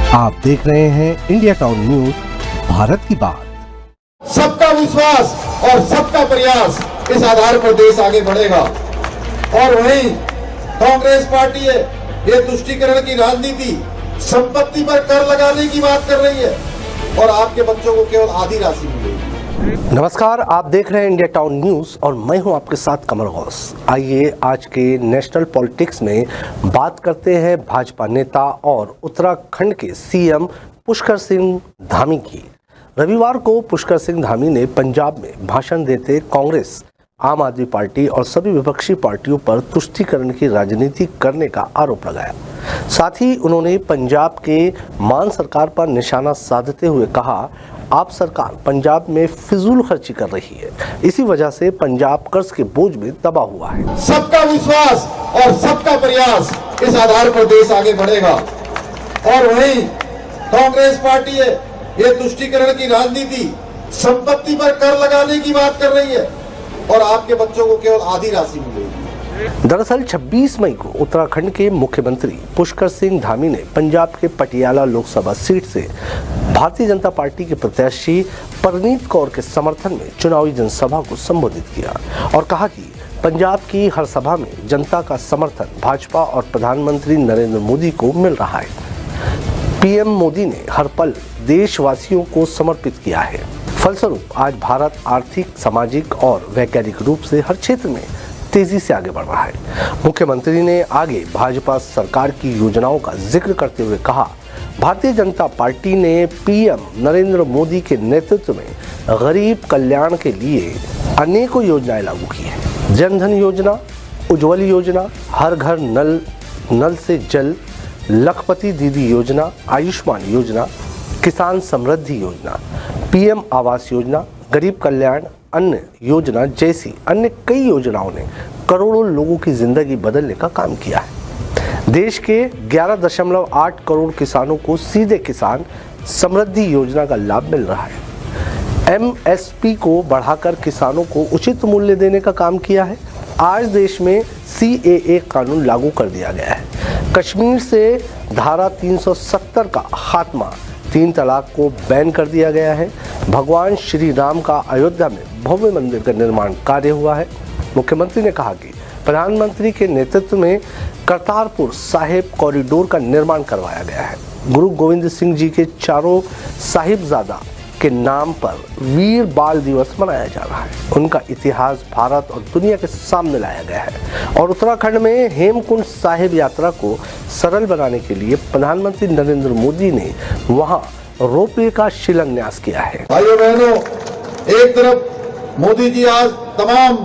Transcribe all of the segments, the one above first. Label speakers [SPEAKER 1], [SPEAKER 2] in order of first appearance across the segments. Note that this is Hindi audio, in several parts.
[SPEAKER 1] आप देख रहे हैं इंडिया टाउन न्यूज, भारत की बात।
[SPEAKER 2] सबका विश्वास और सबका प्रयास, इस आधार पर देश आगे बढ़ेगा। और वहीं कांग्रेस पार्टी है, ये तुष्टीकरण की राजनीति, संपत्ति पर कर लगाने की बात कर रही है और आपके बच्चों को केवल आधी राशि मिलेगी।
[SPEAKER 1] नमस्कार, आप देख रहे हैं इंडिया टाउन न्यूज और मैं हूं आपके साथ कमर गौस। आइए आज के नेशनल पॉलिटिक्स में बात करते हैं भाजपा नेता और उत्तराखंड के सीएम पुष्कर सिंह धामी की। रविवार को पुष्कर सिंह धामी ने पंजाब में भाषण देते कांग्रेस, आम आदमी पार्टी और सभी विपक्षी पार्टियों पर तुष्टीकरण की राजनीति करने का आरोप लगाया। साथ ही उन्होंने पंजाब के मान सरकार पर निशाना साधते हुए कहा, आप सरकार पंजाब में फिजूल खर्ची कर रही है, इसी वजह से पंजाब कर्ज के बोझ में दबा हुआ है।
[SPEAKER 2] सबका विश्वास और सबका प्रयास, इस आधार पर देश आगे बढ़ेगा। और वहीं कांग्रेस पार्टी है, ये तुष्टीकरण की राजनीति, संपत्ति पर कर लगाने की बात कर रही है और आपके बच्चों को केवल आधी राशि मिलेगी।
[SPEAKER 1] दरअसल 26 मई को उत्तराखंड के मुख्यमंत्री पुष्कर सिंह धामी ने पंजाब के पटियाला लोकसभा सीट से भारतीय जनता पार्टी के प्रत्याशी परनीत कौर के समर्थन में चुनावी जनसभा को संबोधित किया और कहा कि पंजाब की हर सभा में जनता का समर्थन भाजपा और प्रधानमंत्री नरेंद्र मोदी को मिल रहा है। पीएम मोदी ने हर पल देशवासियों को समर्पित किया है। फलस्वरूप आज भारत आर्थिक, सामाजिक और वैज्ञानिक रूप से हर क्षेत्र में तेजी से आगे बढ़ रहा है। मुख्यमंत्री ने आगे भाजपा सरकार की योजनाओं का जिक्र करते हुए कहा, भारतीय जनता पार्टी ने पीएम नरेंद्र मोदी के नेतृत्व में गरीब कल्याण के लिए अनेकों योजनाएं लागू की हैं। जनधन योजना, उज्ज्वल योजना, हर घर नल से जल, लखपति दीदी योजना, आयुष्मान योजना, किसान समृद्धि योजना, पीएम आवास योजना, गरीब कल्याण अन्न योजना जैसी अन्य कई योजनाओं ने करोड़ों लोगों की जिंदगी बदलने का काम किया है। देश के 11.8 करोड़ किसानों को सीधे किसान समृद्धि योजना का लाभ मिल रहा है। एमएसपी को बढ़ाकर किसानों को उचित मूल्य देने का काम किया है। आज देश में सीएए कानून लागू कर दिया गया है। कश्मीर से धारा 370 का खात्मा, 3 तलाक को बैन कर दिया गया है। भगवान श्री राम का अयोध्या में भव्य मंदिर का निर्माण कार्य हुआ है। मुख्यमंत्री ने कहा कि प्रधानमंत्री के नेतृत्व में करतारपुर साहिब कॉरिडोर का निर्माण करवाया गया है। गुरु गोविंद सिंह जी के चारों साहिबजादा के नाम पर वीर बाल दिवस मनाया जा रहा है। उनका इतिहास भारत और दुनिया के सामने लाया गया है और उत्तराखंड में हेमकुंड साहिब यात्रा को सरल बनाने के लिए प्रधानमंत्री नरेंद्र मोदी ने वहां रोपवे का शिलान्यास किया है।
[SPEAKER 2] भाइयों बहनों, एक तरफ मोदी जी आज तमाम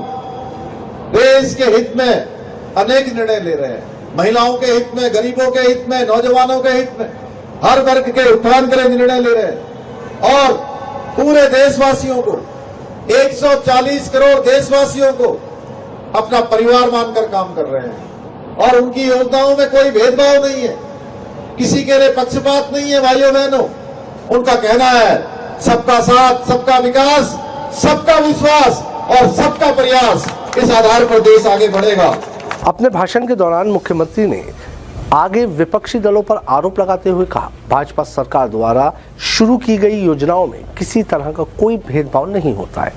[SPEAKER 2] देश के हित में अनेक निर्णय ले रहे हैं, महिलाओं के हित में, गरीबों के हित में, नौजवानों के हित में, हर वर्ग के उत्थान के लिए निर्णय ले रहे हैं और पूरे देशवासियों को, 140 करोड़ देशवासियों को अपना परिवार मानकर काम कर रहे हैं और उनकी योजनाओं में कोई भेदभाव नहीं है, किसी के लिए पक्षपात नहीं है। भाइयों बहनों, उनका कहना है सबका साथ, सबका विकास, सबका विश्वास और सबका प्रयास, इस आधार पर देश आगे बढ़ेगा।
[SPEAKER 1] अपने भाषण के दौरान मुख्यमंत्री ने आगे विपक्षी दलों पर आरोप लगाते हुए कहा, भाजपा सरकार द्वारा शुरू की गई योजनाओं में किसी तरह का कोई भेदभाव नहीं होता है।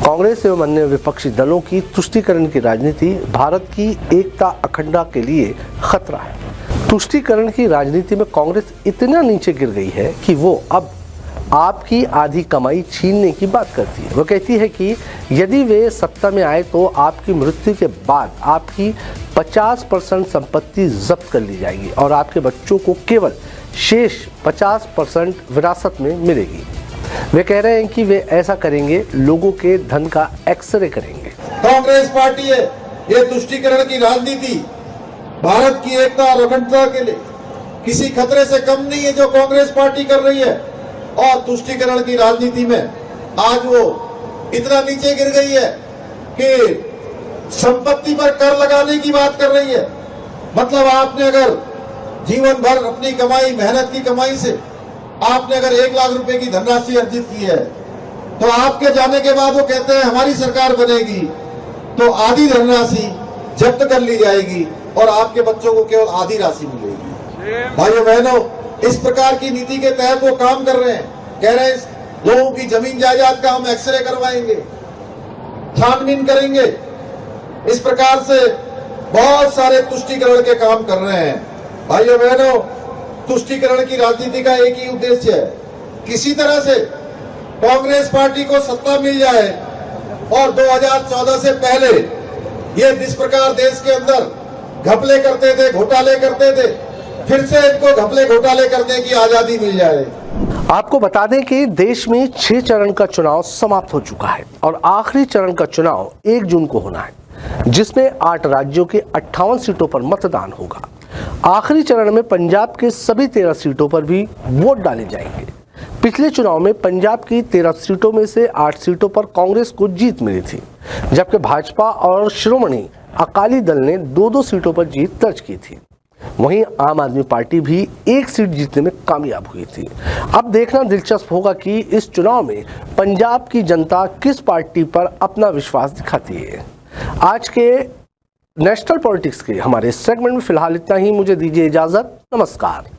[SPEAKER 1] कांग्रेस एवं अन्य विपक्षी दलों की तुष्टीकरण की राजनीति भारत की एकता, अखंडता के लिए खतरा है। तुष्टीकरण की राजनीति में कांग्रेस इतना नीचे गिर गई है कि वो अब आपकी आधी कमाई छीनने की बात करती है। वो कहती है कि यदि वे सत्ता में आए तो आपकी मृत्यु के बाद आपकी 50% संपत्ति जब्त कर ली जाएगी और आपके बच्चों को केवल शेष 50% विरासत में मिलेगी। वे कह रहे हैं कि वे ऐसा करेंगे, लोगों के धन का एक्सरे करेंगे।
[SPEAKER 2] कांग्रेस पार्टी है, ये तुष्टीकरण की राजनीति भारत की एकता और अखंडता के लिए किसी खतरे से कम नहीं है जो कांग्रेस पार्टी कर रही है। और तुष्टीकरण की राजनीति में आज वो इतना नीचे गिर गई है कि संपत्ति पर कर लगाने की बात कर रही है। मतलब आपने अगर जीवन भर अपनी कमाई, मेहनत की कमाई से आपने अगर 1 लाख रुपए की धनराशि अर्जित की है तो आपके जाने के बाद वो कहते हैं हमारी सरकार बनेगी तो आधी धनराशि जब्त कर ली जाएगी और आपके बच्चों को केवल आधी राशि मिलेगी। भाइयों बहनों, इस प्रकार की नीति के तहत वो काम कर रहे हैं। कह रहे हैं लोगों की जमीन जायदाद का हम एक्सरे करवाएंगे, छानबीन करेंगे। इस प्रकार से बहुत सारे तुष्टीकरण के काम कर रहे हैं। भाइयों बहनों, तुष्टीकरण की राजनीति का एक ही उद्देश्य है, किसी तरह से कांग्रेस पार्टी को सत्ता मिल जाए और 2014 से पहले ये जिस प्रकार देश के अंदर घपले करते थे, घोटाले करते थे, फिर से इनको घपले घोटाले करने की आजादी मिल जाए।
[SPEAKER 1] आपको बता दें कि देश में 6 चरण का चुनाव समाप्त हो चुका है और आखिरी चरण का चुनाव 1 जून को होना है, जिसमें 8 राज्यों के 58 सीटों पर मतदान होगा। आखिरी चरण में पंजाब के सभी 13 सीटों पर भी वोट डाले जाएंगे। पिछले चुनाव में पंजाब की 13 सीटों में से 8 सीटों पर कांग्रेस को जीत मिली थी, जबकि भाजपा और श्रोमणी अकाली दल ने 2-2 सीटों पर जीत दर्ज की थी। वहीं आम आदमी पार्टी भी 1 सीट जीतने में कामयाब हुई थी। अब देखना दिलचस्प होगा कि इस चुनाव में पंजाब की जनता किस पार्टी पर अपना विश्वास दिखाती है। आज के नेशनल पॉलिटिक्स के हमारे सेगमेंट में फिलहाल इतना ही। मुझे दीजिए इजाजत। नमस्कार।